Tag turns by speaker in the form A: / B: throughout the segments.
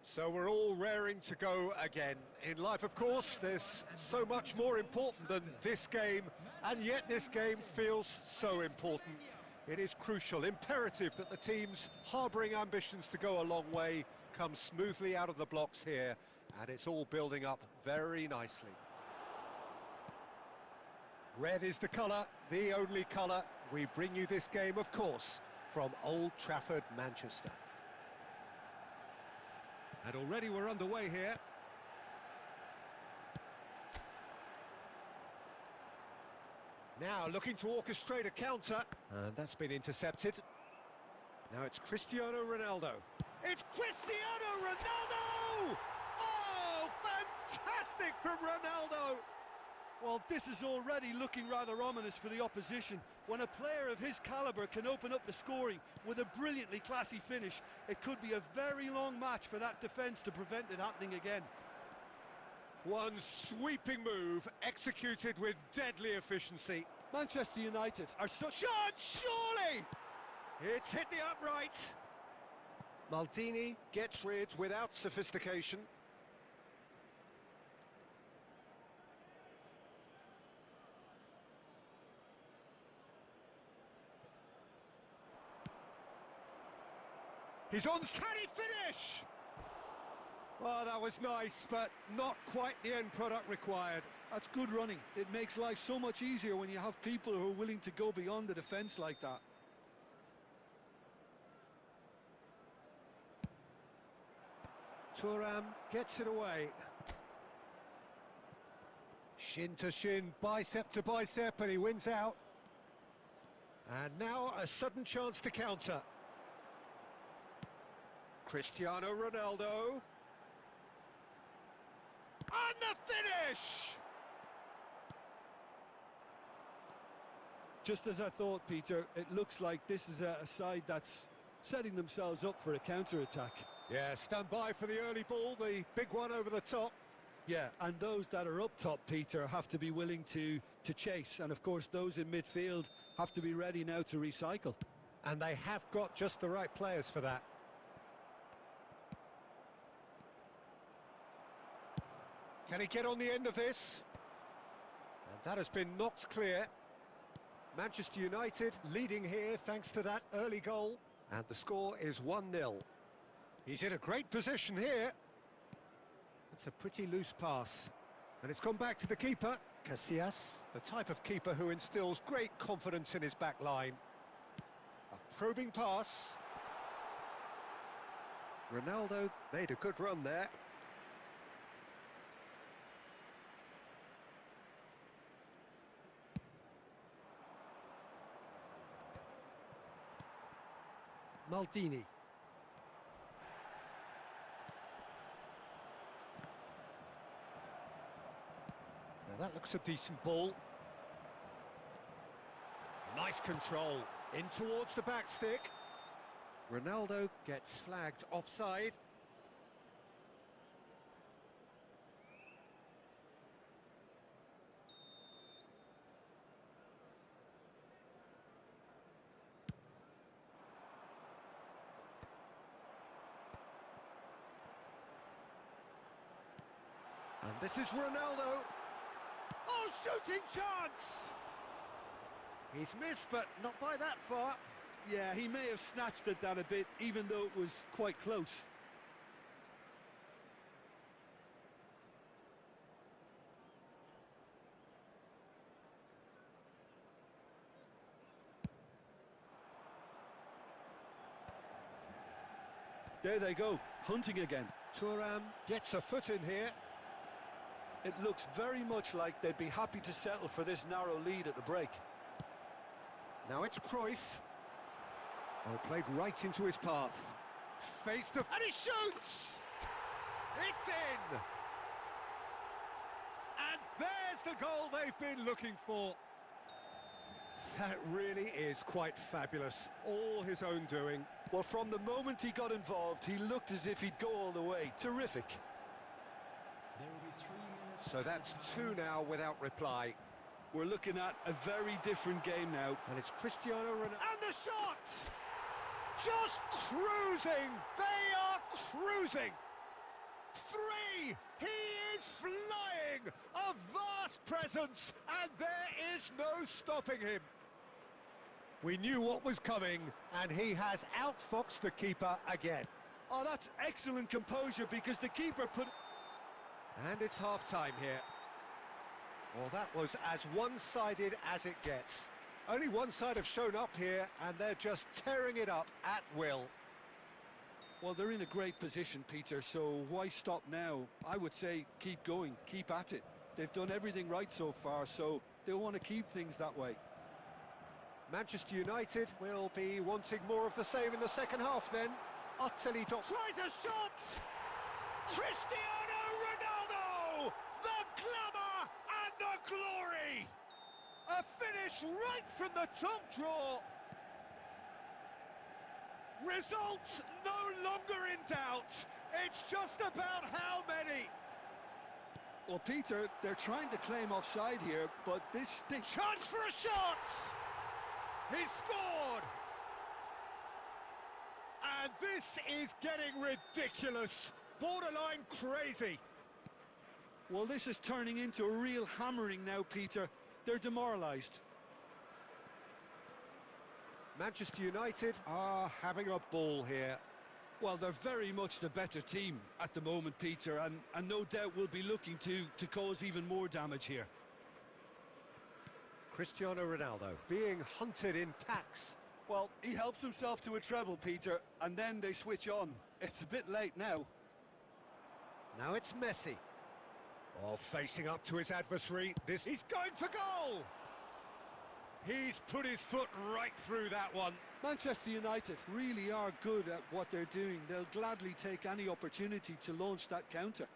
A: So we're all raring to go again. In life, of course, there's so much more important than this game, and yet this game feels so important. It is crucial, imperative that the teams harbouring ambitions to go a long way come smoothly out of the blocks here, and it's all building up very nicely. Red is the colour, the only colour. We bring you this game, of course, from Old Trafford, Manchester. And already we're underway here. Now looking to orchestrate a counter, and that's been intercepted. Now it's Cristiano Ronaldo. It's Cristiano Ronaldo! Oh, fantastic from Ronaldo!
B: Well, this is already looking rather ominous for the opposition. When a player of his calibre can open up the scoring with a brilliantly classy finish, it could be a very long match for that defence to prevent it happening again.
A: One sweeping move, executed with deadly efficiency.
B: Manchester United are such...
A: Shot, surely! It's hit the upright. Maldini gets rid without sophistication. He's on. Can he finish? Oh, that was nice, but not quite the end product required.
B: That's good running. It makes life so much easier when you have people who are willing to go beyond the defence like that.
A: Thuram gets it away. Shin to shin, bicep to bicep, and he wins out. And now a sudden chance to counter. Cristiano Ronaldo. And the finish!
B: Just as I thought, Peter, it looks like this is a side that's setting themselves up for a counter-attack.
A: Yeah, stand by for the early ball, the big one over the top.
B: Yeah, and those that are up top, Peter, have to be willing to chase. And, of course, those in midfield have to be ready now to recycle.
A: And they have got just the right players for that. Can he get on the end of this? And that has been knocked clear. Manchester United leading here thanks to that early goal. And the score is 1-0. He's in a great position here. It's a pretty loose pass. And it's gone back to the keeper, Casillas, the type of keeper who instills great confidence in his back line. A probing pass. Ronaldo made a good run there. Maldini. Now that looks a decent ball. Nice control. In towards the back stick. Ronaldo gets flagged offside. And this is Ronaldo. Oh, shooting chance! He's missed, but not by that far.
B: Yeah, he may have snatched at that a bit, even though it was quite close. There they go, hunting again.
A: Thuram gets a foot in here.
B: It looks very much like they'd be happy to settle for this narrow lead at the break.
A: Now it's Cruyff. Oh, played right into his path. Face to... And he shoots! It's in! And there's the goal they've been looking for. That really is quite fabulous. All his own doing.
B: Well, from the moment he got involved, he looked as if he'd go all the way. Terrific.
A: So that's 2 now without reply.
B: We're looking at a very different game now.
A: And it's Cristiano Ronaldo. And the shot! Just cruising! They are cruising! 3! He is flying! A vast presence, and there is no stopping him. We knew what was coming, and he has outfoxed the keeper again.
B: Oh, that's excellent composure, because the keeper put...
A: And it's half-time here. Well, that was as one-sided as it gets. Only one side have shown up here, and they're just tearing it up at will.
B: Well, they're in a great position, Peter, so why stop now? I would say keep going, keep at it. They've done everything right so far, so they'll want to keep things that way.
A: Manchester United will be wanting more of the same in the second half then. Utterly tries a shot! Cristiano Ronaldo! The glamour and the glory! A finish right from the top draw. Results no longer in doubt. It's just about how many.
B: Well, Peter, they're trying to claim offside here, but this
A: chance for a shot! He's scored! And this is getting ridiculous, borderline crazy.
B: Well, this is turning into a real hammering now, Peter. They're demoralised.
A: Manchester United are having a ball here.
B: Well, they're very much the better team at the moment, Peter, and no doubt will be looking to cause even more damage here.
A: Cristiano Ronaldo being hunted in packs.
B: Well, he helps himself to a treble, Peter, and then they switch on. It's a bit late now.
A: Now it's Messi. Oh, facing up to his adversary. He's going for goal! He's put his foot right through that one.
B: Manchester United really are good at what they're doing. They'll gladly take any opportunity to launch that counter.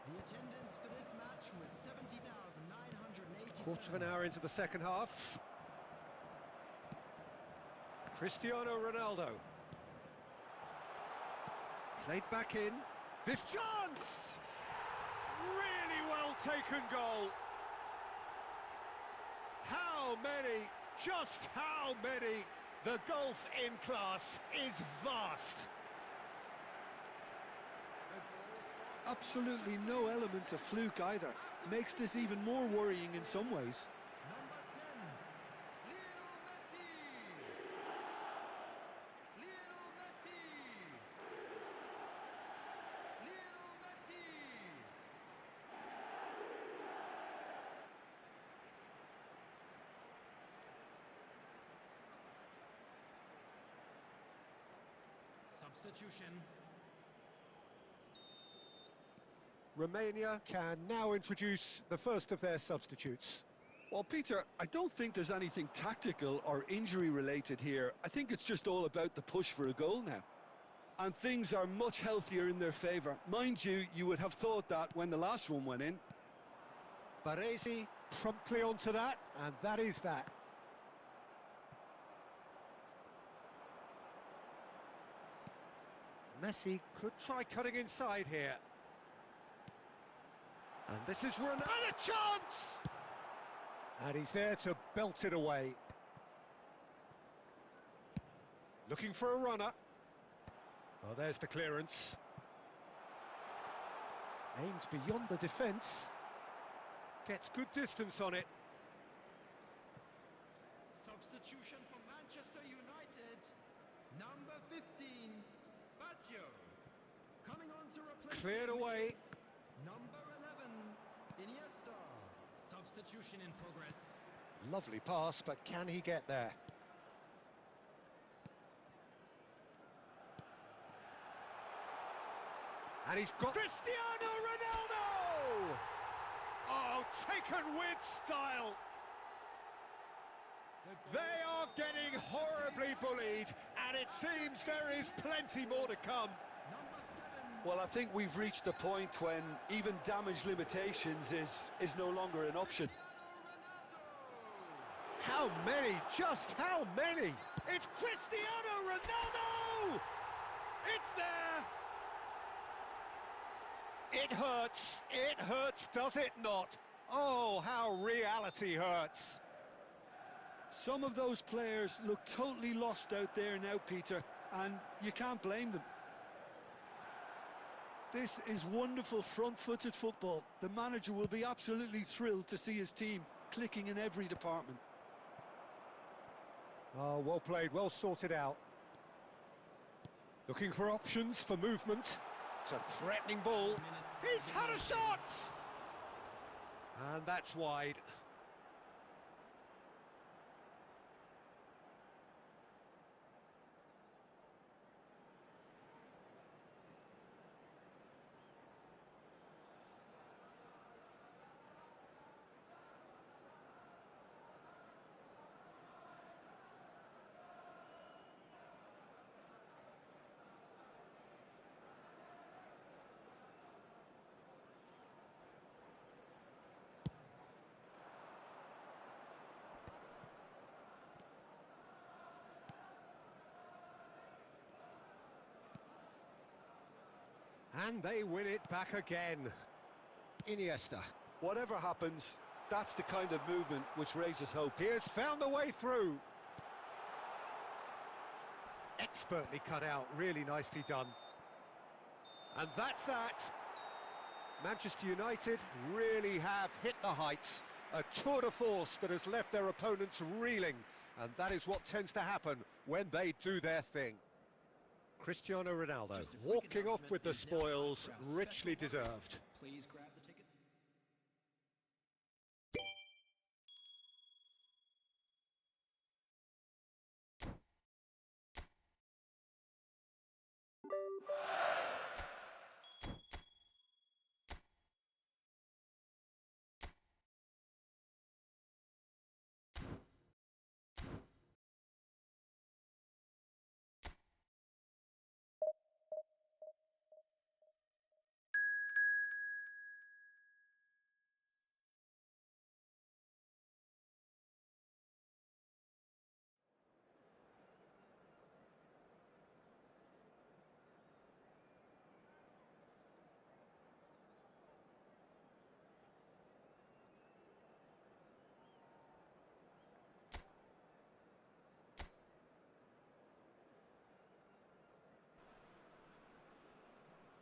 C: The attendance for this match was 70,980.
A: Quarter of an hour into the second half. Cristiano Ronaldo. Played back in. This chance! Really well taken goal. How many? Just how many? The gulf in class is vast.
B: Absolutely no element of fluke either. Makes this even more worrying in some ways.
C: Substitution.
A: Romania can now introduce the first of their substitutes.
B: Well, Peter, I don't think there's anything tactical or injury related here. I think it's just all about the push for a goal now. And things are much healthier in their favour. Mind you, you would have thought that when the last one went in.
A: Baresi promptly onto that, and that is that. Messi could try cutting inside here. And this is Ronaldo. And a chance! And he's there to belt it away. Looking for a runner. Oh, there's the clearance. Aimed beyond the defence. Gets good distance on it.
C: Substitution for Manchester United. Number 15, Batio. Coming on to replace...
A: Cleared away.
C: Number 11, Iniesta. Substitution in progress.
A: Lovely pass, but can he get there? And he's got Cristiano Ronaldo! Oh, taken with style. They are getting horribly bullied, and it seems there is plenty more to come.
B: Well, I think we've reached the point when even damage limitations is no longer an option.
A: How many? Just how many? It's Cristiano Ronaldo! It's there! It hurts, does it not? Oh, how reality hurts.
B: Some of those players look totally lost out there now, Peter, and you can't blame them. This is wonderful front-footed football. The manager will be absolutely thrilled to see his team clicking in every department.
A: Oh, well played, well sorted out. Looking for options for movement. It's a threatening ball. He's had a shot! And that's wide. And they win it back again. Iniesta.
B: Whatever happens, that's the kind of movement which raises hope.
A: He has found a way through. Expertly cut out, really nicely done. And that's that. Manchester United really have hit the heights. A tour de force that has left their opponents reeling. And that is what tends to happen when they do their thing. Cristiano Ronaldo walking off with the spoils, richly deserved.
C: Please grab the tickets.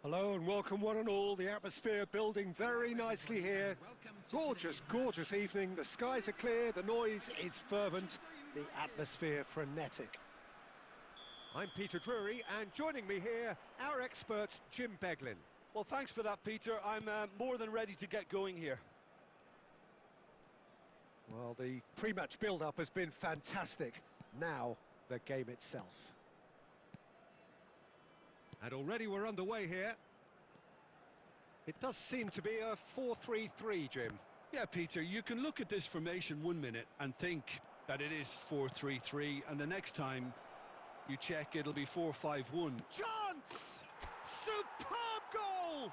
A: Hello and welcome one and all. The atmosphere building very nicely here. Gorgeous, gorgeous evening. The skies are clear, the noise is fervent, the atmosphere frenetic. I'm Peter Drury, and joining me here, our expert Jim Beglin.
B: Well, thanks for that, Peter. I'm more than ready to get going here.
A: Well, the pre-match build-up has been fantastic. Now, the game itself. And already we're underway here. It does seem to be a 4-3-3, Jim.
B: Yeah, Peter, you can look at this formation 1 minute and think that it is 4-3-3, and the next time you check, it'll be 4-5-1.
A: Chance! Superb goal!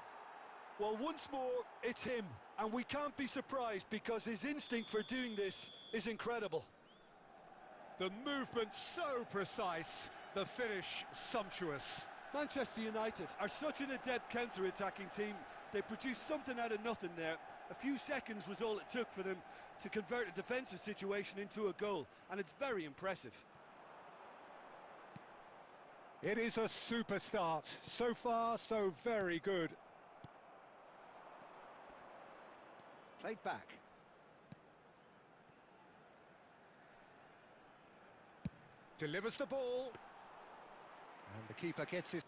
B: Well, once more, it's him, and we can't be surprised because his instinct for doing this is incredible.
A: The movement so precise, the finish sumptuous.
B: Manchester United are such an adept counter-attacking team. They produced something out of nothing there. A few seconds was all it took for them to convert a defensive situation into a goal, and it's very impressive.
A: It is a super start. So far, so very good. Played back. Delivers the ball. And the keeper gets his...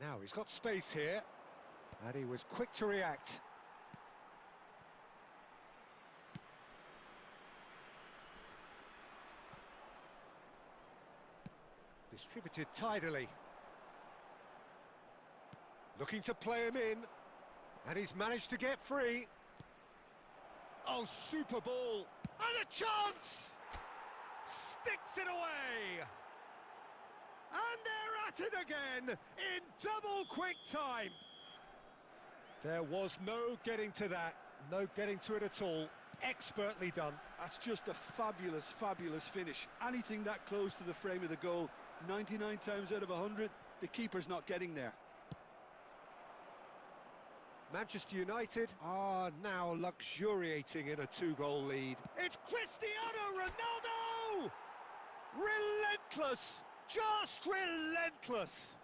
A: Now he's got space here. And he was quick to react. Distributed tidily. Looking to play him in. And he's managed to get free. Oh, super ball. And a chance! Sticks it away! And they're at it again in double quick time. There was no getting to that. No getting to it at all. Expertly done.
B: That's just a fabulous, fabulous finish. Anything that close to the frame of the goal, 99 times out of 100, the keeper's not getting there.
A: Manchester United are now luxuriating in a 2-goal lead. It's Cristiano Ronaldo! Relentless! Just relentless!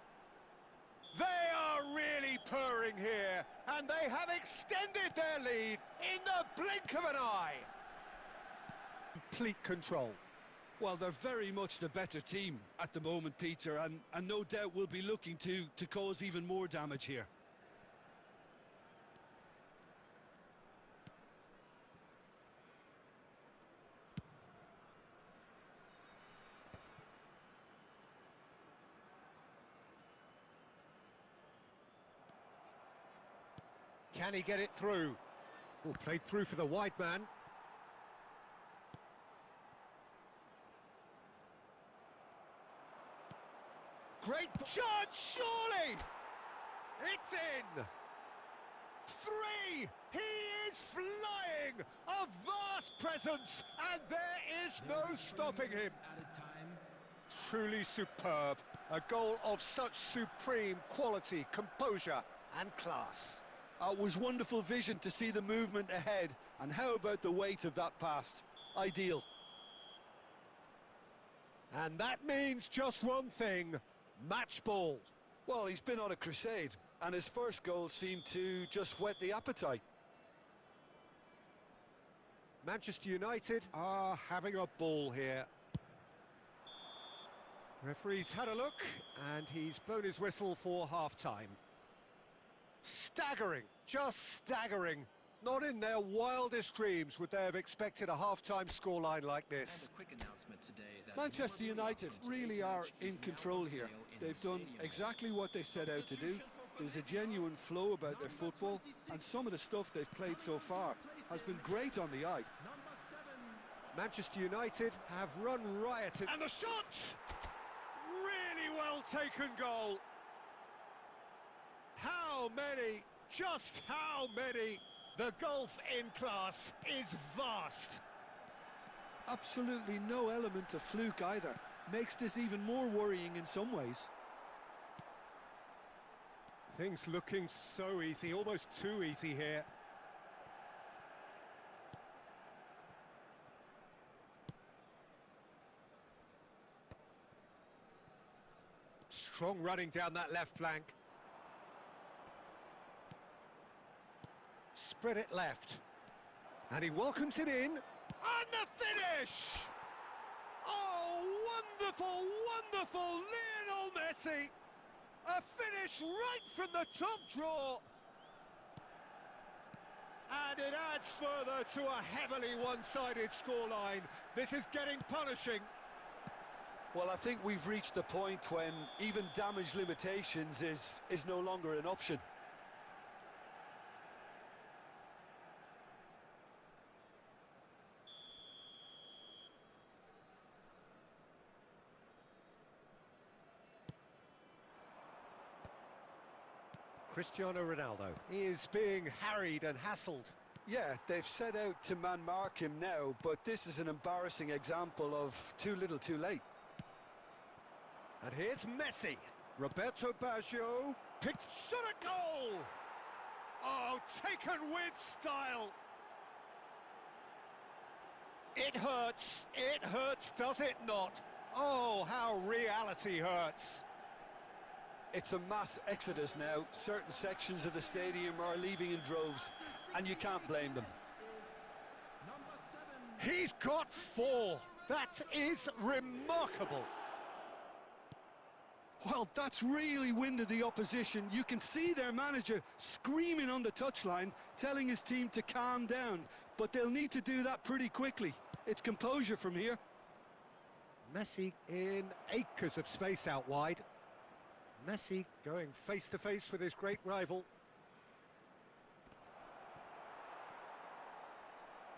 A: They are really purring here, and they have extended their lead in the blink of an eye. Complete control.
B: Well, they're very much the better team at the moment, Peter, and no doubt will be looking to cause even more damage here.
A: Can he get it through? Oh, played through for the wide man. Great shot, surely! It's in! 3! He is flying! moving, a vast presence, and there is no stopping him.
C: Added time.
A: Truly superb. A goal of such supreme quality, composure and class.
B: It was wonderful vision to see the movement ahead, and how about the weight of that pass? Ideal.
A: And that means just one thing, match ball.
B: Well, he's been on a crusade, and his first goal seemed to just whet the appetite.
A: Manchester United are having a ball here. Referee's had a look, and he's blown his whistle for half-time. Staggering, just staggering. Not in their wildest dreams would they have expected a half-time scoreline like this.
C: And a quick announcement today that
B: Manchester United really are in control here. They've done exactly what they set out to do. There's a genuine flow about their football, and some of the stuff they've played so far has been great on the eye.
C: number 7.
A: Manchester United have run riot. And the shot! Really well taken goal. How many? Just how many? The gulf in class is vast.
B: Absolutely no element of fluke either. Makes this even more worrying in some ways.
A: Things looking so easy, almost too easy here. Strong running down that left flank. Spread it left. And he welcomes it in. And the finish! Oh, wonderful, wonderful Lionel Messi! A finish right from the top draw. And it adds further to a heavily one-sided scoreline. This is getting punishing.
B: Well, I think we've reached the point when even damage limitations is no longer an option.
A: Cristiano Ronaldo is being harried and hassled.
B: Yeah, they've set out to man-mark him now, but this is an embarrassing example of too little too late.
A: And here's Messi. Roberto Baggio picked, shot a goal! Oh, taken with style. It hurts, does it not? Oh, how reality hurts.
B: It's a mass exodus now. Certain sections of the stadium are leaving in droves, and you can't blame them.
C: Number 7.
A: He's got 4. That is remarkable.
B: Well, that's really winded the opposition. You can see their manager screaming on the touchline, telling his team to calm down, but they'll need to do that pretty quickly. It's composure from here.
A: Messi in acres of space out wide. Messi going face-to-face with his great rival.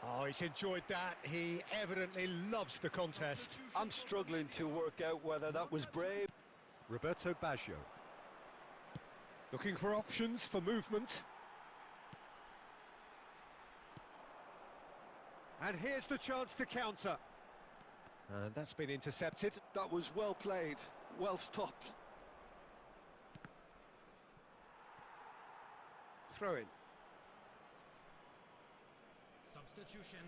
A: Oh, he's enjoyed that. He evidently loves the contest.
B: I'm struggling to work out whether that was brave.
A: Roberto Baggio. Looking for options for movement. And here's the chance to counter. And that's been intercepted.
B: That was well played, well stopped.
A: Throw in.
C: Substitution.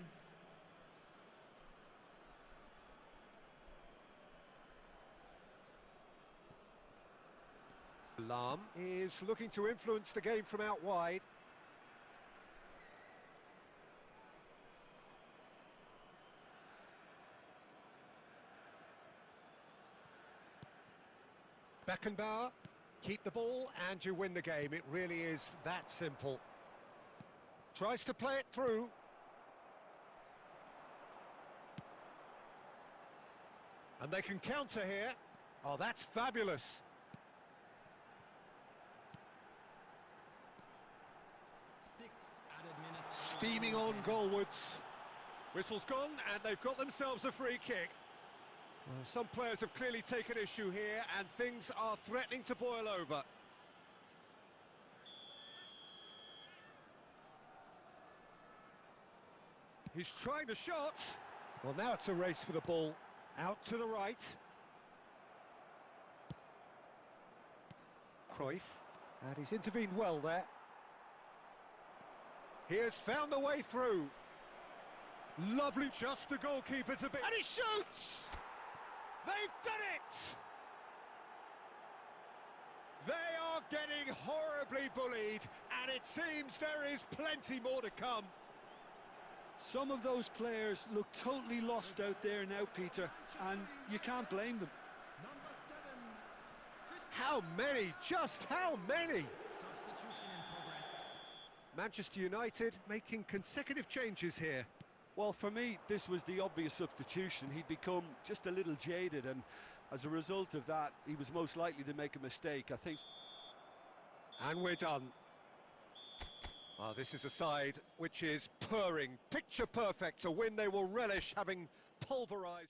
A: Lam is looking to influence the game from out wide. Beckenbauer, keep the ball and you win the game. It really is that simple. Tries to play it through. And they can counter here. Oh, that's fabulous. Steaming on goalwards. Whistle's gone and they've got themselves a free kick. Well, some players have clearly taken issue here and things are threatening to boil over. He's trying the shot. Well, now it's a race for the ball. Out to the right. Cruyff. And he's intervened well there. He has found the way through. Lovely, just the goalkeeper's a bit... And he shoots! They've done it! They are getting horribly bullied, and it seems there is plenty more to come.
B: Some of those players look totally lost out there now, Peter, and you can't blame them.
C: Number 7,
A: How many? Just how many?
C: substitution in progress.
A: Manchester United making consecutive changes here.
B: Well, for me, this was the obvious substitution. He'd become just a little jaded, and as a result of that, he was most likely to make a mistake, I think.
A: And we're done. This is a side which is purring, picture perfect, a win they will relish, having pulverised.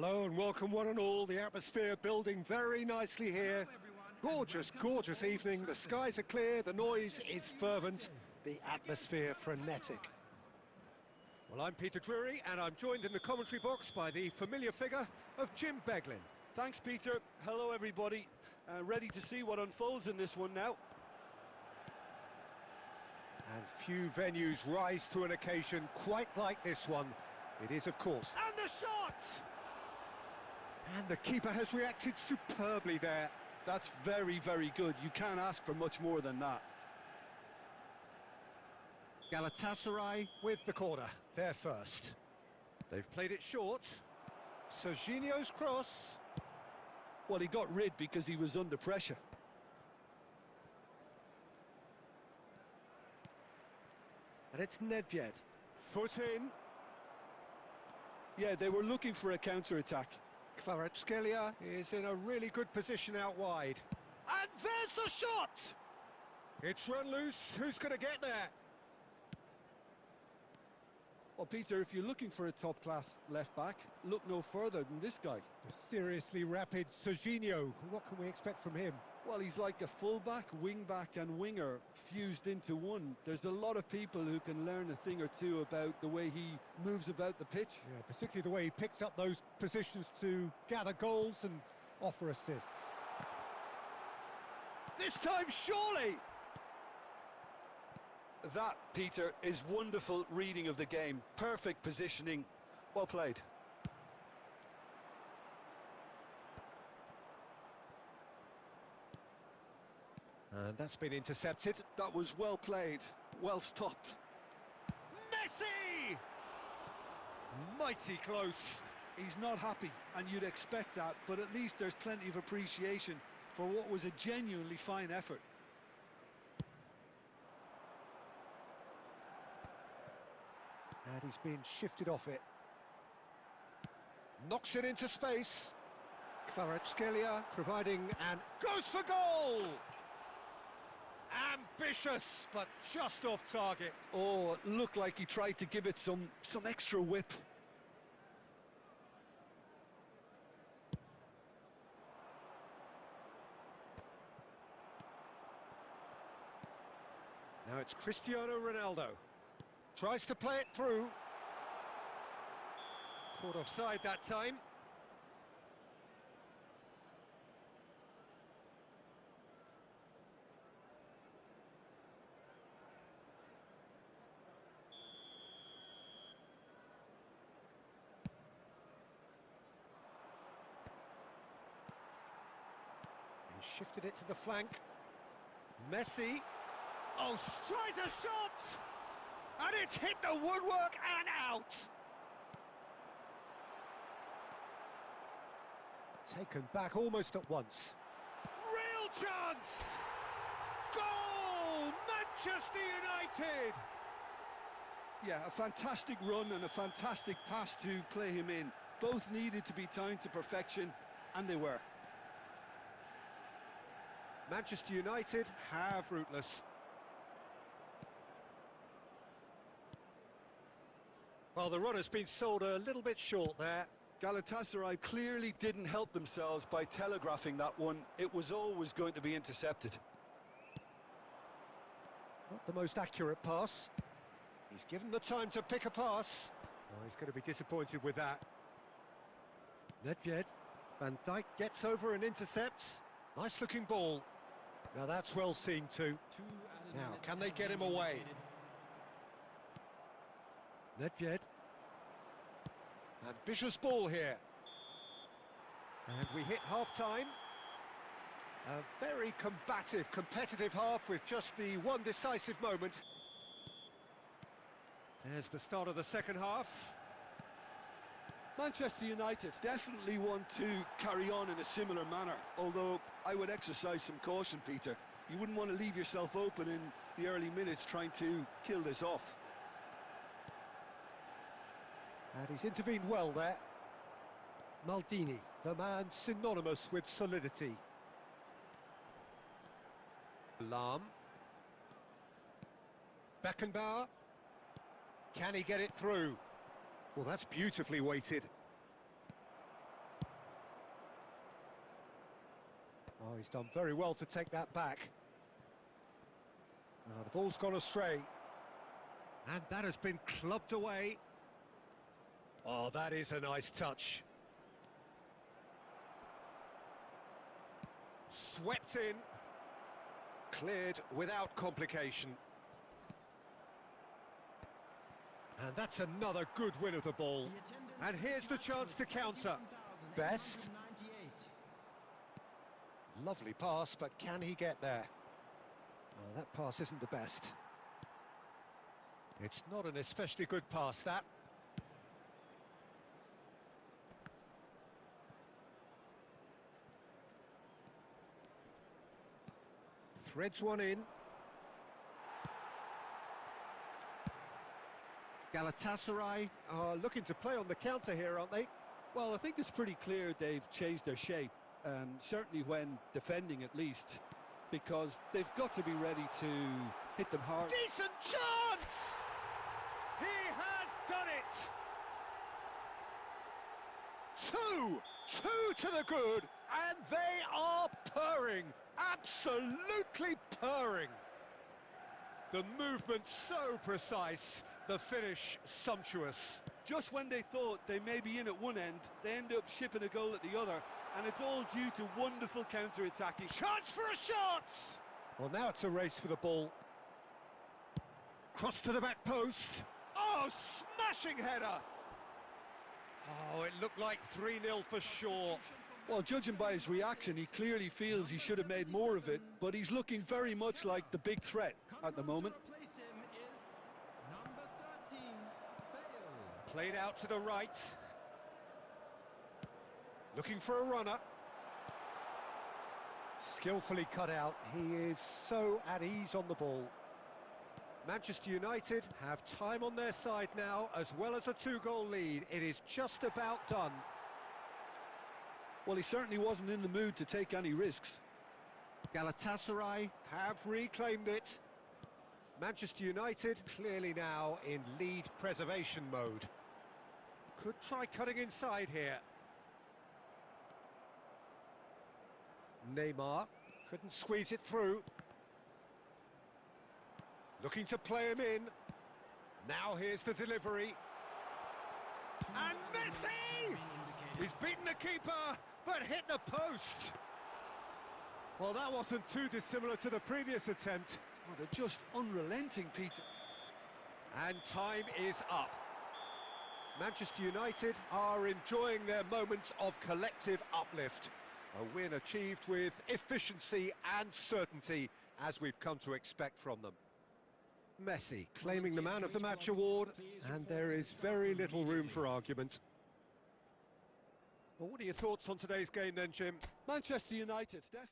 A: Hello and welcome one and all. The atmosphere building very nicely here. Gorgeous, gorgeous evening. The skies are clear, the noise is fervent, the atmosphere frenetic. Well, I'm Peter Drury and I'm joined in the commentary box by the familiar figure of Jim Beglin.
B: Thanks, Peter. Hello, everybody. Ready to see what unfolds in this one now.
A: And few venues rise to an occasion quite like this one. It is, of course. And the shot! And the keeper has reacted superbly there.
B: That's very, very good. You can't ask for much more than that.
A: Galatasaray with the corner. They're first. They've played it short. Serginho's cross.
B: Well, he got rid because he was under pressure.
A: And it's Nedved. Foot in.
B: Yeah, they were looking for a counter-attack.
A: Kvaratskhelia is in a really good position out wide. And there's the shot! It's run loose. Who's going to get there?
B: Well, Peter, if you're looking for a top-class left-back, look no further than this guy.
A: The seriously rapid Serginho. What can we expect from him?
B: Well, he's like a full-back, wing-back and winger fused into one. There's a lot of people who can learn a thing or two about the way he moves about the pitch.
A: Yeah, particularly the way he picks up those positions to gather goals and offer assists.
B: This time, surely! That, Peter, is wonderful reading of the game. Perfect positioning. Well played.
A: And that's been intercepted.
B: That was well played. Well stopped.
A: Messi! Mighty close.
B: He's not happy, and you'd expect that, but at least there's plenty of appreciation for what was a genuinely fine effort.
A: And he's been shifted off it. Knocks it into space. Kvaratskhelia providing and goes for goal! Ambitious, but just off target.
B: Oh, it looked like he tried to give it some extra whip.
A: Now it's Cristiano Ronaldo. Tries to play it through. Caught offside that time. He shifted it to the flank. Messi. Oh, tries a shot! And it's hit the woodwork and out! Taken back almost at once. Real chance! Goal! Manchester United!
B: Yeah, a fantastic run and a fantastic pass to play him in. Both needed to be timed to perfection, and they were.
A: Manchester United have rootless. Well, the run has been sold a little bit short there.
B: Galatasaray clearly didn't help themselves by telegraphing that one. It was always going to be intercepted.
A: Not the most accurate pass. He's given the time to pick a pass. Oh, he's going to be disappointed with that. Nedved. Van Dijk gets over and intercepts. Nice looking ball. Now that's well seen too. Now, can they get him away? Nedved. Ambitious ball here. And we hit half-time. A very combative, competitive half with just the one decisive moment. There's the start of the second half.
B: Manchester United definitely want to carry on in a similar manner, although I would exercise some caution, Peter. You wouldn't want to leave yourself open in the early minutes trying to kill this off.
A: And he's intervened well there. Maldini, the man synonymous with solidity. Lahm. Beckenbauer. Can he get it through? Well, that's beautifully weighted. Oh, he's done very well to take that back. The ball's gone astray. And that has been clubbed away. Oh, that is a nice touch. Swept in. Cleared without complication. And that's another good win of the ball. And here's the chance to counter. Best. Lovely pass, but can he get there? Oh, that pass isn't the best. It's not an especially good pass, that. Threads one in. Galatasaray are looking to play on the counter here, aren't they?
B: Well, I think it's pretty clear they've changed their shape, certainly when defending at least, because they've got to be ready to hit them hard.
A: Decent chance! He has done it! Two to the good, and they are purring, absolutely purring. The movement so precise, the finish sumptuous.
B: Just when they thought they may be in at one end, they end up shipping a goal at the other, and it's all due to wonderful counter-attacking.
A: Chance for a shot! Well, now it's a race for the ball. Cross to the back post. Oh, smashing header! Oh, it looked like 3-0 for sure.
B: Well, judging by his reaction, he clearly feels he should have made more of it, but he's looking very much like the big threat at the moment.
A: Played out to the right. Looking for a runner. Skillfully cut out. He is so at ease on the ball. Manchester United have time on their side now, as well as a 2-goal lead. It is just about done.
B: Well, he certainly wasn't in the mood to take any risks.
A: Galatasaray have reclaimed it. Manchester United clearly now in lead preservation mode. Could try cutting inside here. Neymar couldn't squeeze it through. Looking to play him in. Now here's the delivery. And Messi! He's beaten the keeper, but hit the post. Well, that wasn't too dissimilar to the previous attempt.
B: Oh, they're just unrelenting, Peter.
A: And time is up. Manchester United are enjoying their moments of collective uplift. A win achieved with efficiency and certainty, as we've come to expect from them. Messi claiming the Man of the Match award, and there is very little room for argument. Well, what are your thoughts on today's game then, Jim?
B: Manchester United, definitely.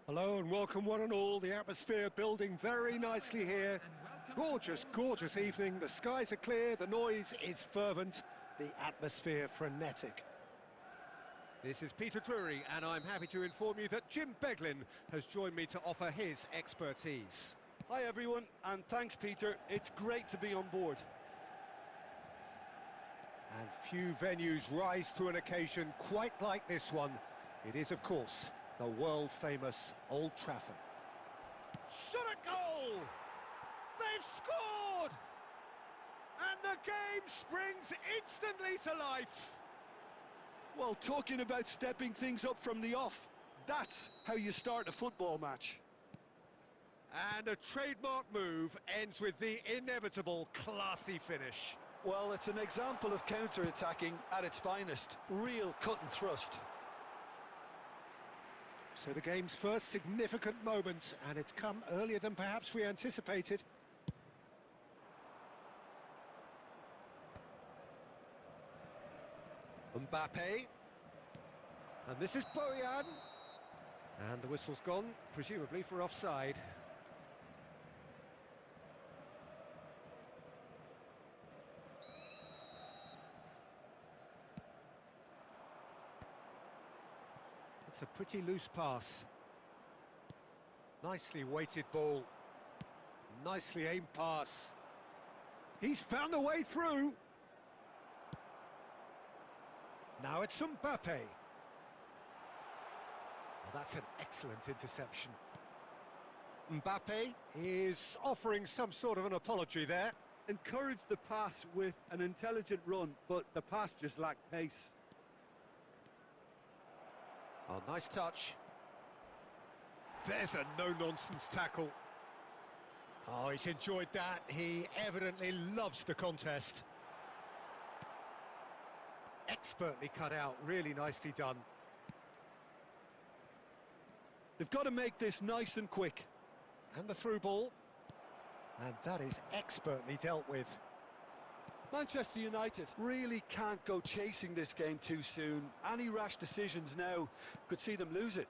A: Hello and welcome one and all. The atmosphere building very nicely here. Gorgeous, gorgeous evening. The skies are clear, the noise is fervent, the atmosphere frenetic. This is Peter Drury and I'm happy to inform you that Jim Beglin has joined me to offer his expertise.
B: Hi everyone, and thanks Peter, it's great to be on board.
A: And few venues rise to an occasion quite like this one. It is, of course, the world-famous Old Trafford. Shot a goal! They've scored! And the game springs instantly to life.
B: Well, talking about stepping things up from the off, that's how you start a football match.
A: And a trademark move ends with the inevitable classy finish.
B: Well, it's an example of counter-attacking at its finest. Real cut and thrust.
A: So the game's first significant moment, and it's come earlier than perhaps we anticipated. Mbappe. And this is Bojan. And the whistle's gone, presumably for offside. It's a pretty loose pass. Nicely weighted ball. Nicely aimed pass. He's found a way through. Now it's Mbappe. Well, that's an excellent interception. Mbappe is offering some sort of an apology there.
B: Encouraged the pass with an intelligent run, but the pass just lacked pace.
A: Oh, nice touch. There's a no-nonsense tackle. Oh, he's enjoyed that. He evidently loves the contest. Expertly cut out, really nicely done.
B: They've got to make this nice and quick.
A: And the through ball. And that is expertly dealt with.
B: Manchester United really can't go chasing this game too soon. Any rash decisions now could see them lose it.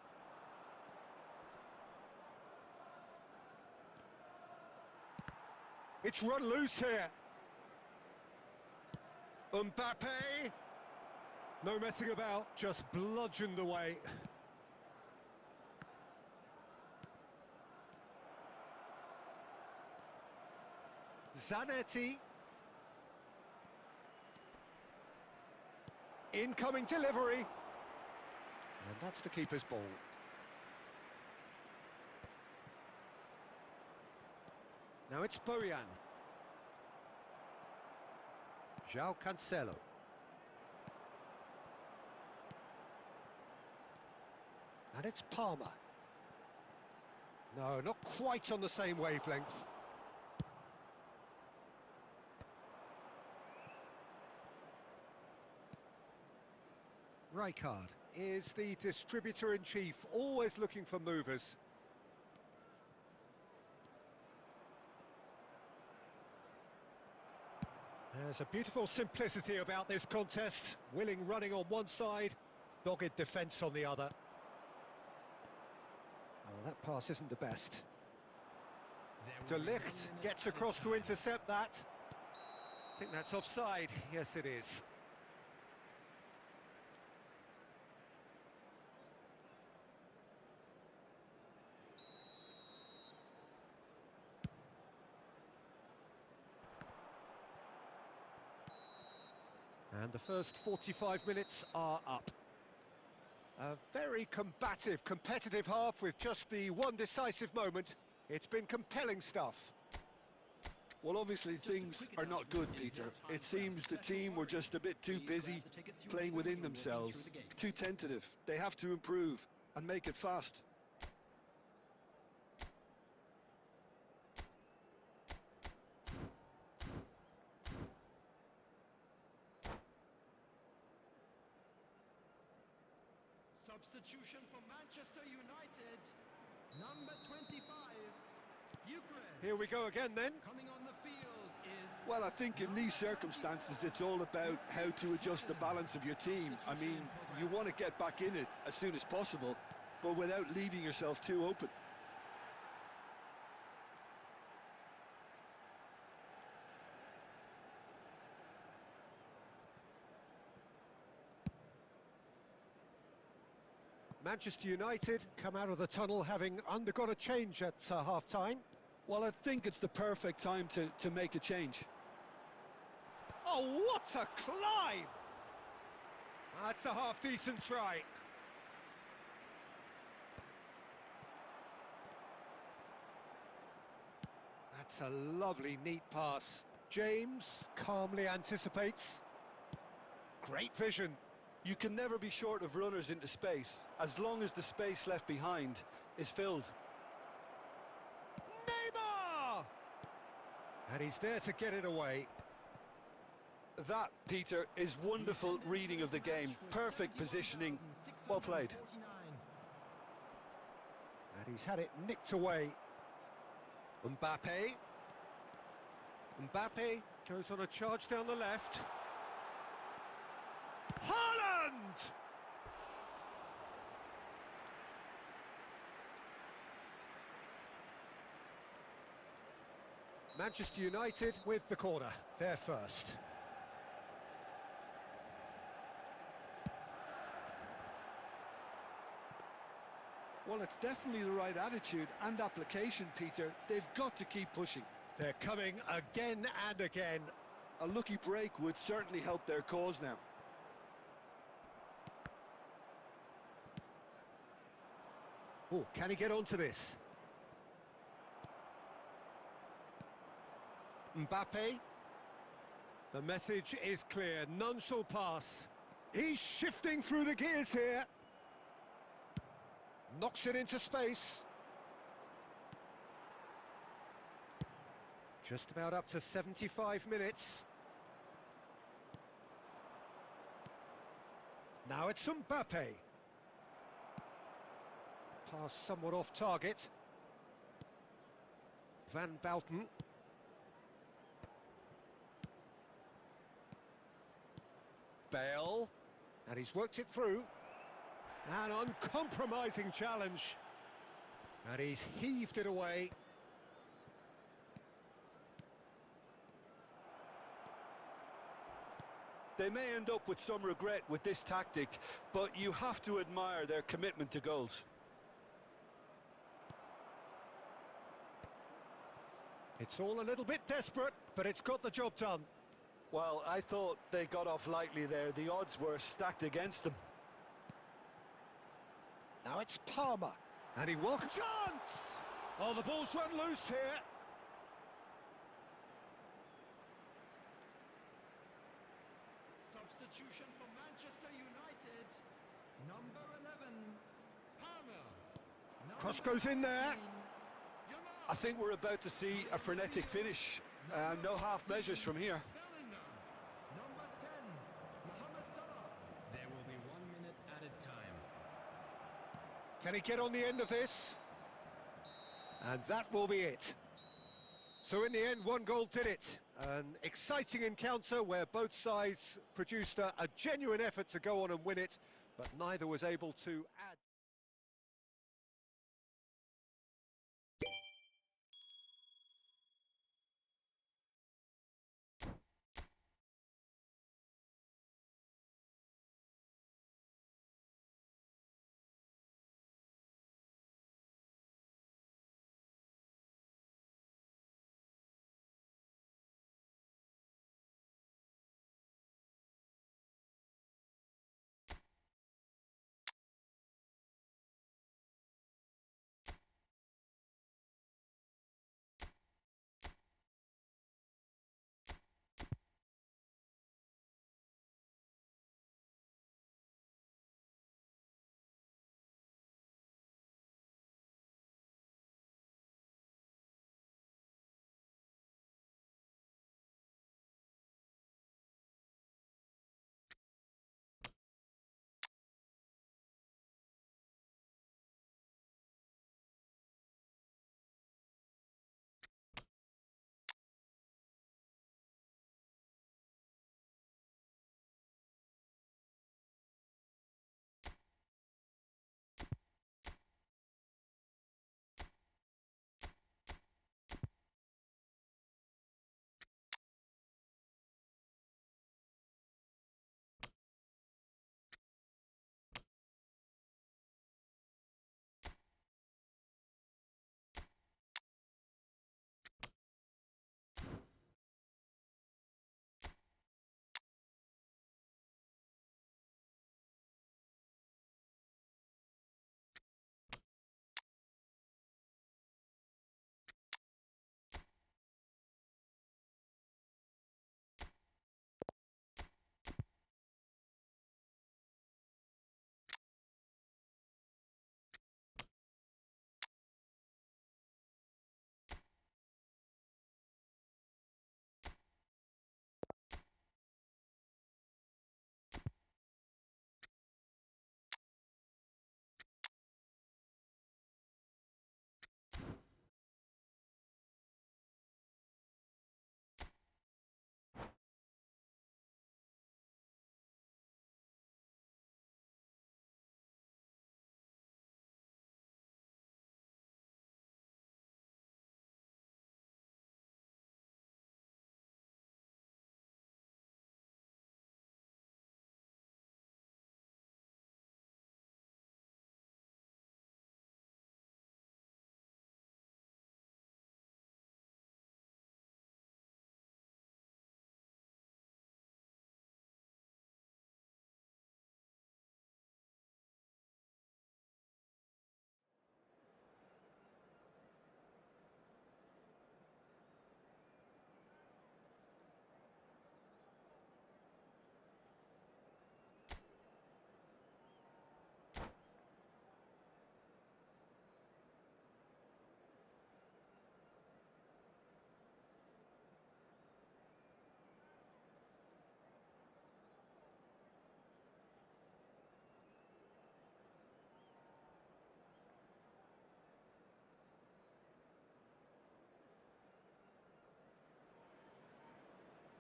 A: It's run loose here. Mbappe. No messing about, just bludgeoned away. Zanetti. Incoming delivery. And that's the keeper's ball. Now it's Bojan. João Cancelo. And it's Palmer. No, not quite on the same wavelength. Rijkaard is the distributor-in-chief, always looking for movers. There's a beautiful simplicity about this contest. Willing running on one side, Dogged defence on the other. Oh, that pass isn't the best. De Ligt gets across to intercept that. I think that's offside. Yes, it is. And the first 45 minutes are up. A very combative, competitive half with just the one decisive moment. It's been compelling stuff.
B: Well, obviously things are not good, Peter. It seems the team were just a bit too busy playing within themselves, too tentative. They have to improve and make it fast.
C: Substitution for Manchester United, number 25, Eucharist.
A: Here we go again then.
C: Coming on the field is...
B: Well, I think in these circumstances, it's all about how to adjust the balance of your team. I mean, you want to get back in it as soon as possible, but without leaving yourself too open.
A: Manchester United come out of the tunnel having undergone a change at half-time.
B: Well, I think it's the perfect time to make a change.
A: Oh, what a climb! That's a half-decent try. That's a lovely, neat pass. James calmly anticipates. Great vision.
B: You can never be short of runners into space, as long as the space left behind is filled.
A: Neymar! And he's there to get it away.
B: That, Peter, is wonderful reading of the game. Perfect positioning. Well played.
A: And he's had it nicked away. Mbappe. Mbappe goes on a charge down the left. Haaland! Manchester United with the corner. They're first.
B: Well, it's definitely the right attitude and application, Peter. They've got to keep pushing.
A: They're coming again and again.
B: A lucky break would certainly help their cause now.
A: Oh, can he get onto this? Mbappe. The message is clear. None shall pass. He's shifting through the gears here. Knocks it into space. Just about up to 75 minutes. Now it's Mbappe. Pass somewhat off target. Van Bouten. Bale. And he's worked it through. An uncompromising challenge. And he's heaved it away.
B: They may end up with some regret with this tactic, but you have to admire their commitment to goals.
A: It's all a little bit desperate, but it's got the job done.
B: Well, I thought they got off lightly there. The odds were stacked against them.
A: Now it's Palmer, and he welcomes chance! Oh, the ball's run loose here.
C: Substitution for Manchester United, number 11, Palmer.
A: Cross goes in there.
B: I think we're about to see a frenetic finish. No half measures from here.
C: Number 10, Mohamed Salah. There will be 1 minute added time.
A: Can he get on the end of this? And that will be it. So in the end, one goal did it. An exciting encounter where both sides produced a genuine effort to go on and win it, but neither was able to add.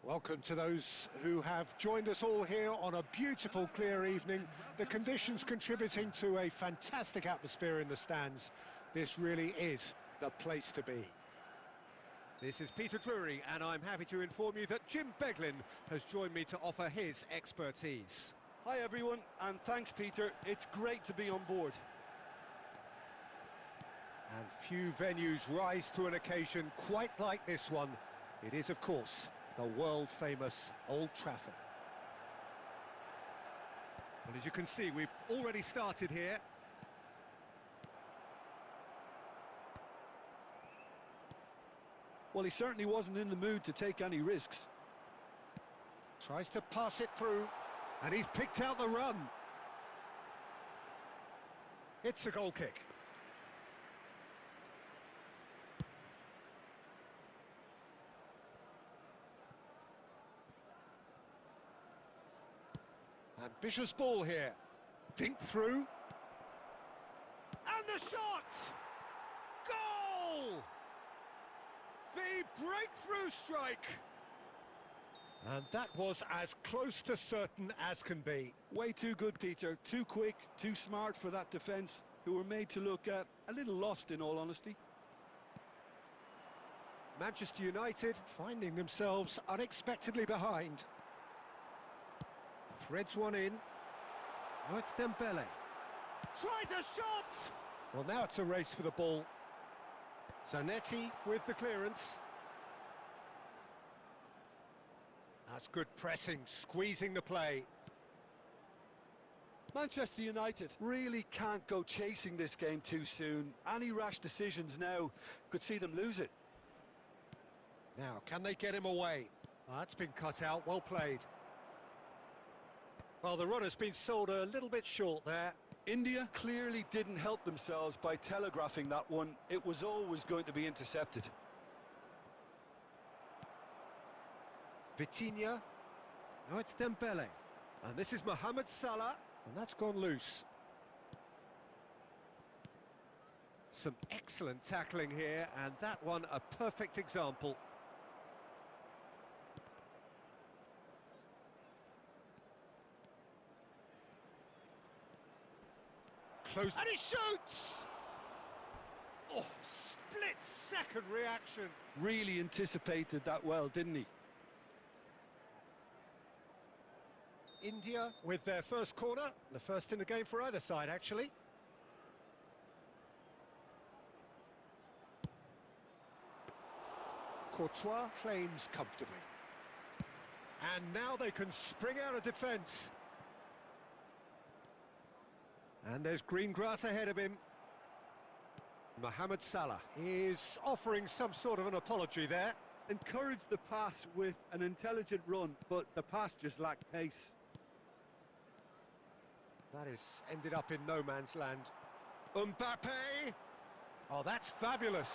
A: Welcome to those who have joined us all here on a beautiful, clear evening. The conditions contributing to a fantastic atmosphere in the stands. This really is the place to be. This is Peter Drury, and I'm happy to inform you that Jim Beglin has joined me to offer his expertise.
B: Hi everyone, and thanks Peter, it's great to be on board.
A: And few venues rise to an occasion quite like this one. It is, of course, the world-famous Old Trafford. Well, as you can see, we've already started here.
B: Well, he certainly wasn't in the mood to take any risks.
A: Tries to pass it through, and he's picked out the run. It's a goal kick. Ambitious ball here. Dink through. And the shot! Goal! The breakthrough strike! And that was as close to certain as can be.
B: Way too good, Peter. Too quick, too smart for that defence, who were made to look a little lost, in all honesty.
A: Manchester United finding themselves unexpectedly behind. Threads one in. Oh, it's Dembele. Tries a shot! Well, now it's a race for the ball. Zanetti with the clearance. That's good pressing, squeezing the play.
B: Manchester United really can't go chasing this game too soon. Any rash decisions now could see them lose it.
A: Now, can they get him away? That's been cut out, well played. Well, the run has been sold a little bit short there.
B: India clearly didn't help themselves by telegraphing that one. It was always going to be intercepted.
A: Vitinha. Now it's Dembele. And this is Mohamed Salah. And that's gone loose. Some excellent tackling here, and that one a perfect example. Close. And he shoots! Oh, split-second reaction.
B: Really anticipated that well, didn't he?
A: India with their first corner, the first in the game for either side, actually. Courtois claims comfortably. And now they can spring out of defence. And there's green grass ahead of him. Mohamed Salah is offering some sort of an apology there.
B: Encouraged the pass with an intelligent run, but the pass just lacked pace.
A: That has ended up in no man's land. Mbappe! Oh, that's fabulous.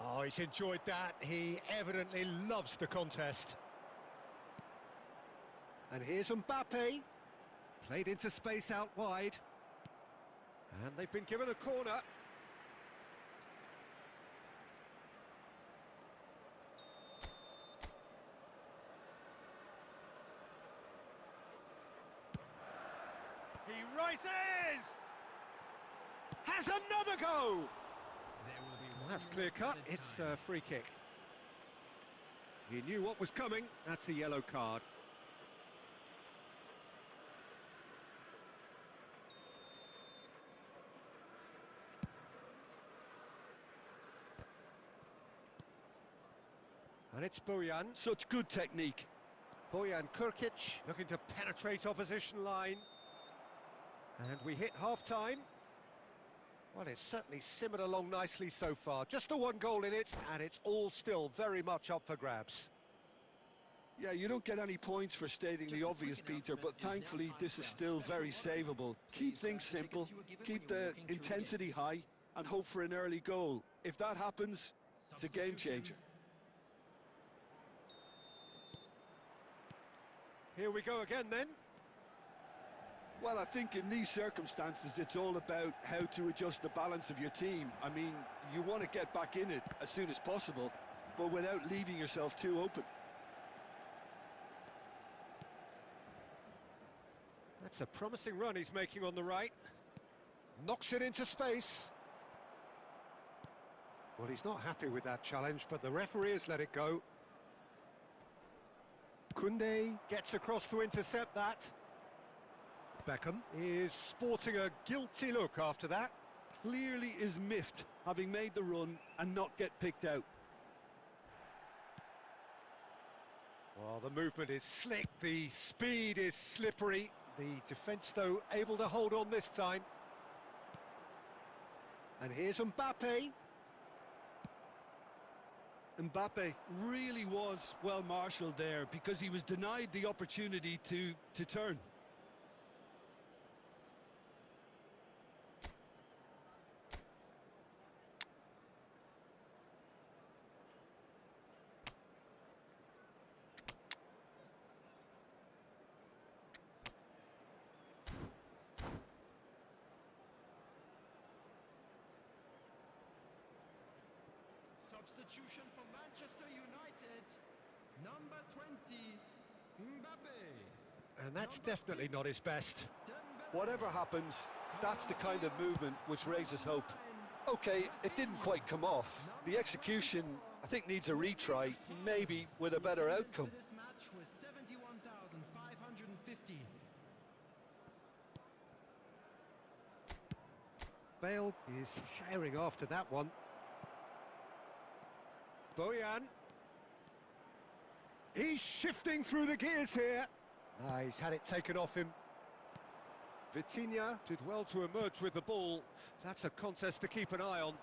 A: Oh, he's enjoyed that. He evidently loves the contest. And here's Mbappe. Played into space out wide. And they've been given a corner. He rises! Has another go! Well, that's clear cut. It's a free kick. He knew what was coming. That's a yellow card. And it's Bojan.
B: Such good technique.
A: Bojan Kurkic looking to penetrate opposition line. And we hit half-time. Well, it's certainly simmered along nicely so far. Just the one goal in it, and it's all still very much up for grabs.
B: Yeah, you don't get any points for stating the obvious, Peter, but thankfully this is still very savable. Keep things simple, keep the intensity high, and hope for an early goal. If that happens, it's a game changer.
A: Here we go again then.
B: Well, I think in these circumstances, it's all about how to adjust the balance of your team. I mean, you want to get back in it as soon as possible, but without leaving yourself too open.
A: That's a promising run he's making on the right. Knocks it into space. Well, he's not happy with that challenge, but the referee has let it go. Koundé gets across to intercept that. Beckham is sporting a guilty look after that.
B: Clearly is miffed, having made the run and not get picked out.
A: Well, the movement is slick, the speed is slippery. The defence, though, able to hold on this time. And here's Mbappe.
B: Mbappe really was well marshalled there because he was denied the opportunity to turn.
C: Substitution for Manchester United. Number 20, Mbappe.
A: And that's definitely not his best.
B: Whatever happens, that's the kind of movement which raises hope. Okay, it didn't quite come off. The execution, I think, needs a retry, maybe with a better outcome.
C: This match was 71,550.
A: Bale is herring after that one. Bojan. He's shifting through the gears here. He's had it taken off him. Vitinha did well to emerge with the ball. That's a contest to keep an eye on.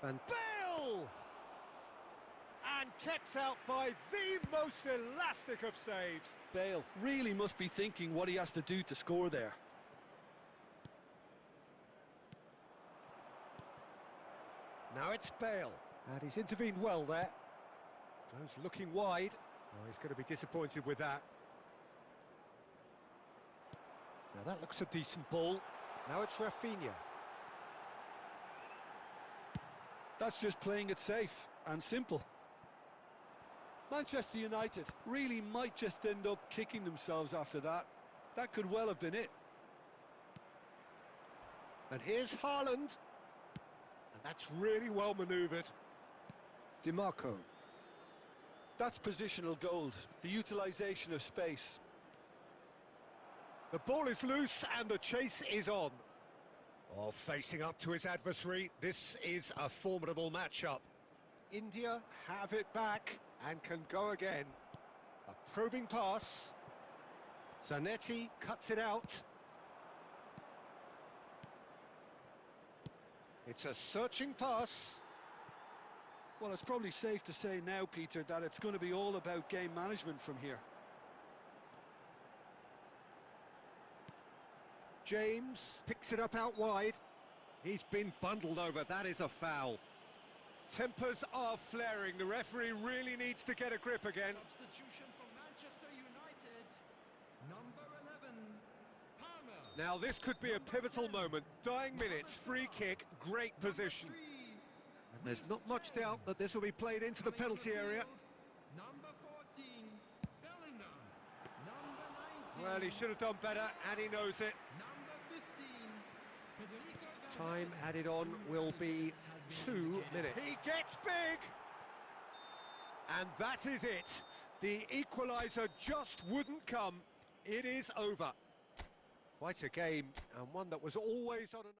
A: And Bale! And kept out by the most elastic of saves.
B: Bale really must be thinking what he has to do to score there.
A: Now it's Bale, and he's intervened well there. Goes looking wide. Oh, he's going to be disappointed with that. Now that looks a decent ball. Now it's Rafinha.
B: That's just playing it safe and simple. Manchester United really might just end up kicking themselves after that. That could well have been it.
A: And here's Haaland. And that's really well manoeuvred. DiMarco.
B: That's positional gold, the utilisation of space.
A: The ball is loose and the chase is on. Oh, facing up to his adversary, this is a formidable matchup. India have it back and can go again. A probing pass. Zanetti cuts it out. It's a searching pass.
B: Well, it's probably safe to say now, Peter, that it's going to be all about game management from here.
A: James picks it up out wide. He's been bundled over. That is a foul. Tempers are flaring. The referee really needs to get a grip again.
C: Substitution for Manchester United. Number 11, Palmer.
A: Now this could be a pivotal moment. Dying minutes, free kick, great position. And there's not much doubt that this will be played into the penalty area.
C: Number 14, Bellingham. Number 19.
A: Well, he should have done better, and he knows it.
C: Number 15, Federico
A: Time added on will be 2 minutes. He gets big! And that is it. The equaliser just wouldn't come. It is over. Quite a game, and one that was always on an...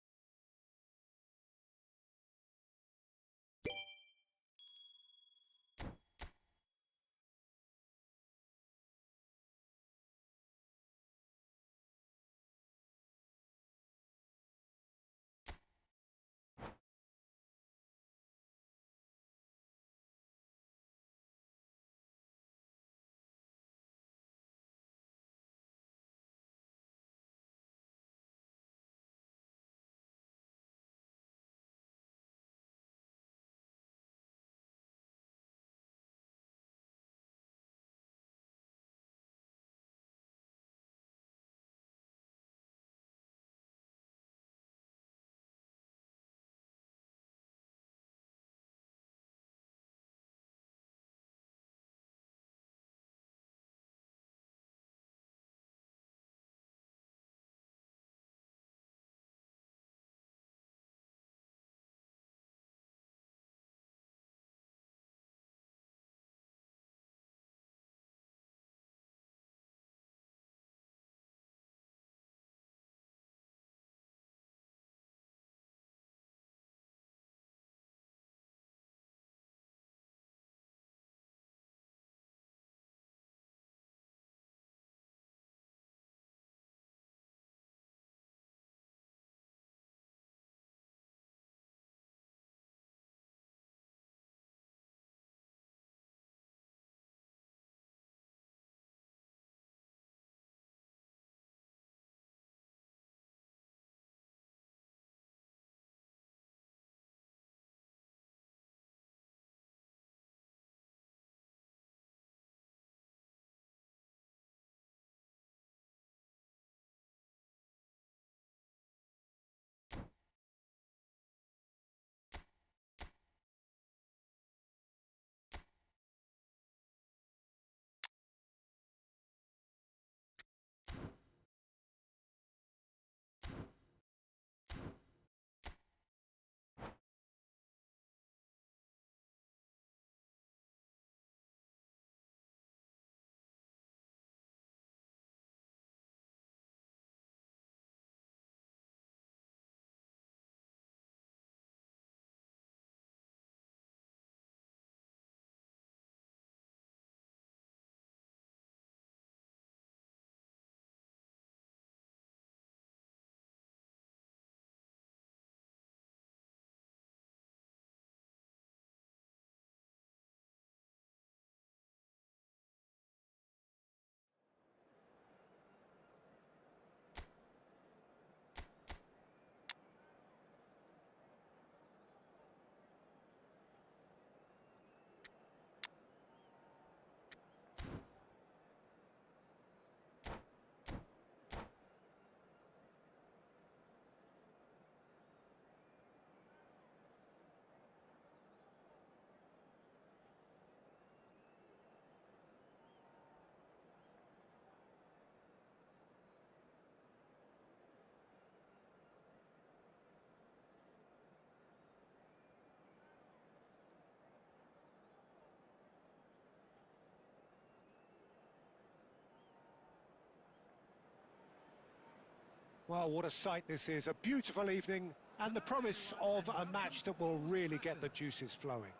A: Well, what a sight this is. A beautiful evening and the promise of a match that will really get the juices flowing.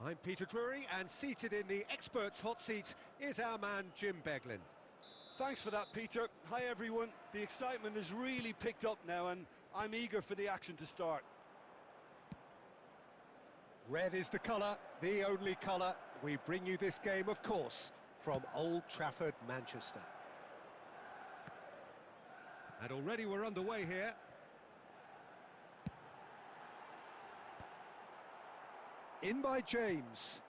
A: I'm Peter Drury, and seated in the experts' hot seat is our man Jim Beglin.
B: Thanks for that, Peter. Hi, everyone. The excitement has really picked up now, and I'm eager for the action to start.
A: Red is the colour, the only colour. We bring you this game, of course, from Old Trafford, Manchester. And already we're underway here. In by James.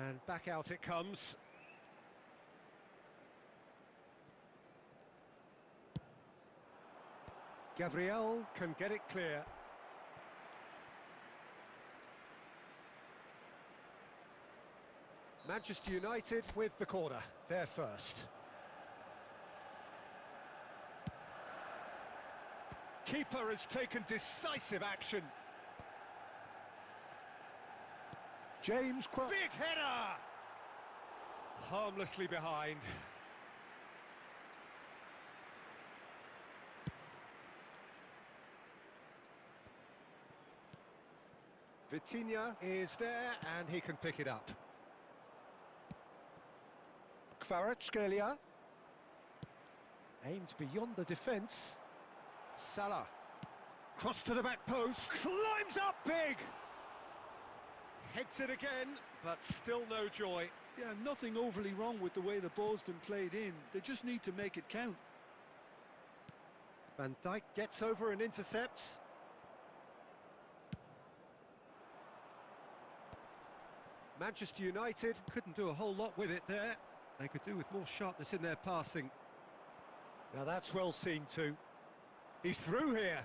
A: And back out it comes. Gabriel can get it clear. Manchester United with the corner, they're first. Keeper has taken decisive action. James Cross. Big header! Harmlessly behind. Vitinha is there and he can pick it up. Kvaratskhelia. Aimed beyond the defence. Salah. Cross to the back post. Climbs up big! Heads it again, but still no joy.
B: Yeah, nothing overly wrong with the way the ball's been played in. They just need to make it count.
A: Van Dijk gets over and intercepts. Manchester United couldn't do a whole lot with it there. They could do with more sharpness in their passing. Now that's well seen too. He's through here.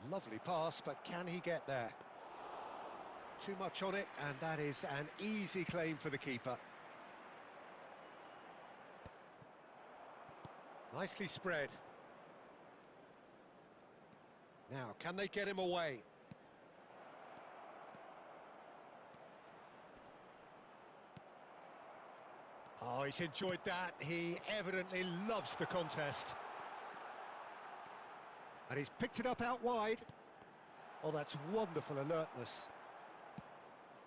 A: Lovely pass, but can he get there? Too much on it, and that is an easy claim for the keeper. Nicely spread. Now, can they get him away? Oh, he's enjoyed that. He evidently loves the contest. And he's picked it up out wide. Oh, that's wonderful alertness.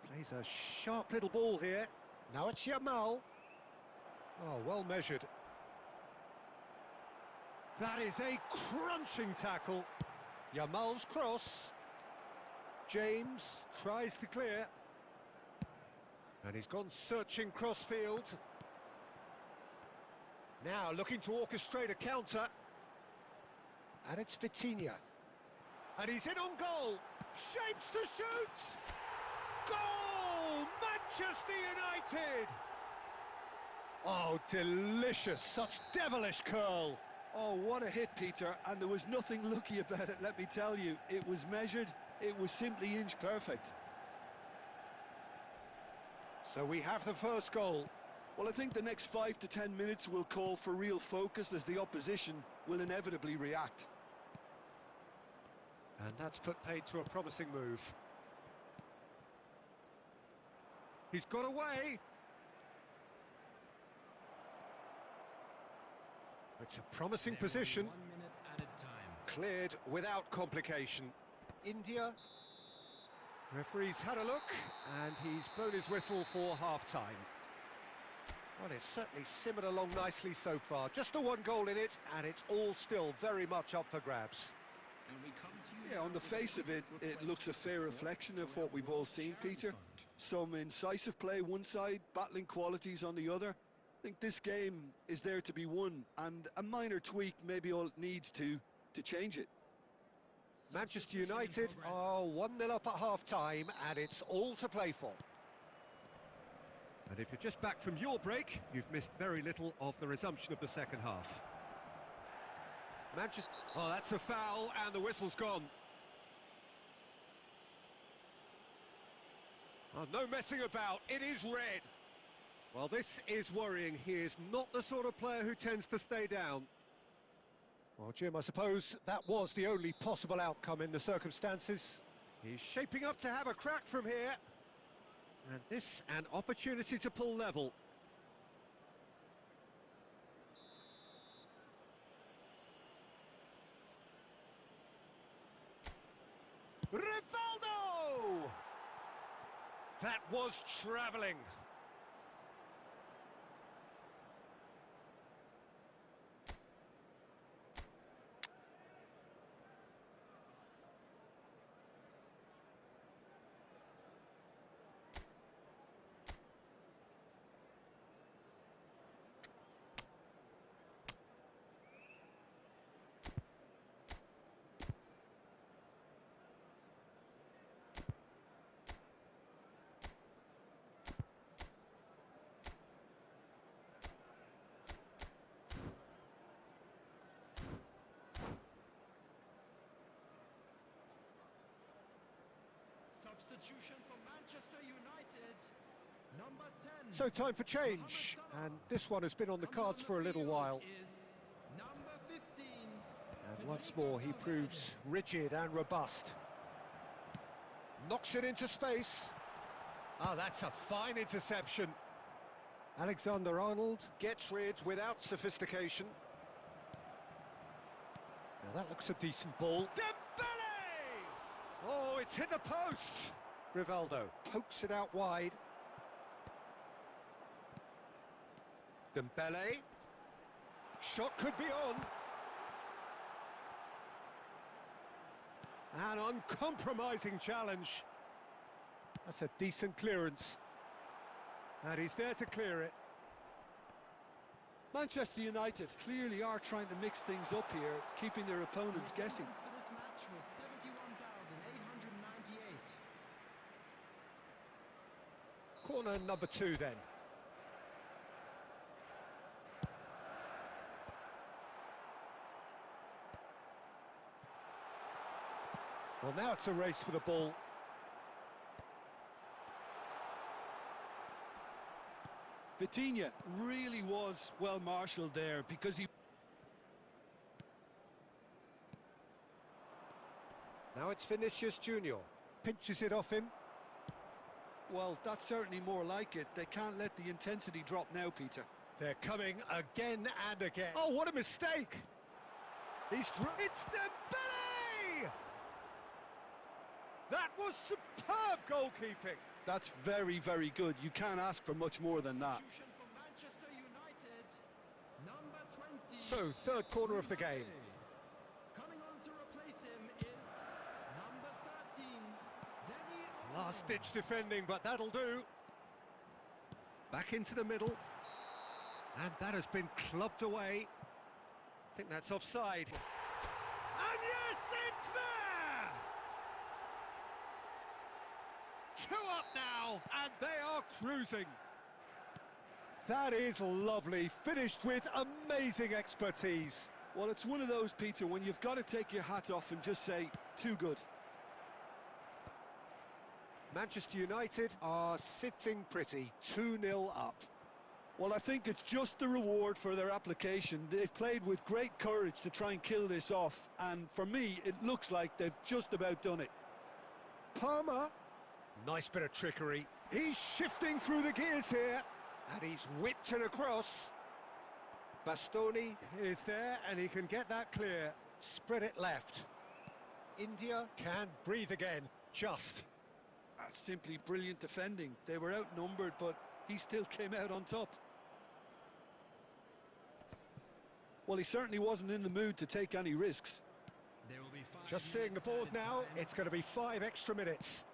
A: Plays a sharp little ball here. Now it's Yamal. Oh, well measured. That is a crunching tackle. Yamal's cross. James tries to clear. And he's gone searching crossfield. Now looking to orchestrate a counter. And it's Vitinha. And he's in on goal. Shapes to shoot! Goal! Manchester United! Oh, delicious. Such devilish curl.
B: Oh, what a hit, Peter. And there was nothing lucky about it, let me tell you. It was measured. It was simply inch perfect.
A: So we have the first goal.
B: Well, I think the next 5 to 10 minutes will call for real focus as the opposition will inevitably react.
A: And that's put paid to a promising move. He's got away. It's a promising position.
C: 1 minute at a time.
A: Cleared without complication. India. Referee's had a look, and he's blown his whistle for half-time. Well, it's certainly simmered along nicely so far. Just the one goal in it, and it's all still very much up for grabs.
C: And we come to you
B: Yeah, on the face of it, it looks a fair reflection of what we've all seen, Peter. Some incisive play one side, battling qualities on the other. I think this game is there to be won, and a minor tweak maybe all it needs to change it.
A: Manchester United are 1-0 up at half-time, and it's all to play for. And if you're just back from your break, you've missed very little of the resumption of the second half. Manchester... Oh, that's a foul, and the whistle's gone. Oh, no messing about, it is red. Well, this is worrying. He is not the sort of player who tends to stay down. Well, Jim, I suppose that was the only possible outcome in the circumstances. He's shaping up to have a crack from here. And this, an opportunity to pull level. Rivaldo! That was travelling.
C: Substitution for Manchester United. Number 10.
A: So time for change, and this one has been on the cards for a little while.
C: Number 15.
A: And once more he proves rigid and robust. Knocks it into space. Ah, that's a fine interception. Alexander-Arnold gets rid without sophistication. Now that looks a decent ball. Dembele! Oh, it's hit the post. Rivaldo pokes it out wide. Dembele. Shot could be on. An uncompromising challenge. That's a decent clearance. And he's there to clear it.
B: Manchester United clearly are trying to mix things up here, keeping their opponents guessing.
C: For this match was 71,898.
A: Corner number 2 then. Well, now it's a race for the ball.
B: Vitinha really was well marshalled there because he...
A: Now it's Vinicius Junior. Pinches it off him.
B: Well, that's certainly more like it. They can't let the intensity drop now, Peter.
A: They're coming again and again. Oh, what a mistake! It's Dembele! That was superb goalkeeping.
B: That's very, very good. You can't ask for much more than that.
C: Substitution for Manchester United. Number 20.
A: So, third corner of the game.
C: Coming on to replace him is number 13. Danny Olmo.
A: Last-ditch defending, but that'll do. Back into the middle. And that has been clubbed away. I think that's offside. And yes, it's there! 2 up now, and they are cruising. That is lovely, finished with amazing expertise.
B: Well, it's one of those, Peter, when you've got to take your hat off and just say, too good.
A: Manchester United are sitting pretty, 2-0 up.
B: Well, I think it's just the reward for their application. They've played with great courage to try and kill this off, and for me, it looks like they've just about done it.
A: Palmer. Nice bit of trickery. He's shifting through the gears here. And he's whipped it across. Bastoni is there, and he can get that clear. Spread it left. India can breathe again. Just.
B: That's simply brilliant defending. They were outnumbered, but he still came out on top. Well, he certainly wasn't in the mood to take any risks.
C: There will be 5
A: Just seeing the
C: minutes
A: board
C: added
A: now,
C: time.
A: it's going to be 5 extra minutes.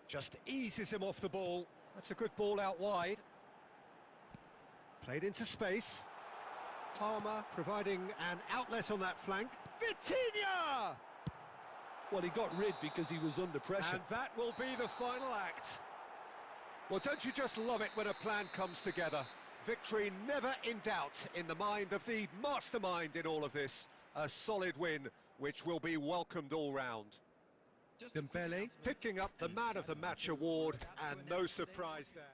A: Just eases him off the ball. That's a good ball out wide. Played into space. Palmer providing an outlet on that flank. Vitinha!
B: Well, he got rid because he was under pressure.
A: And that will be the final act. Well, don't you just love it when a plan comes together? Victory never in doubt in the mind of the mastermind in all of this. A solid win, which will be welcomed all round. Dembele picking up the Man of the Match award, and no surprise there.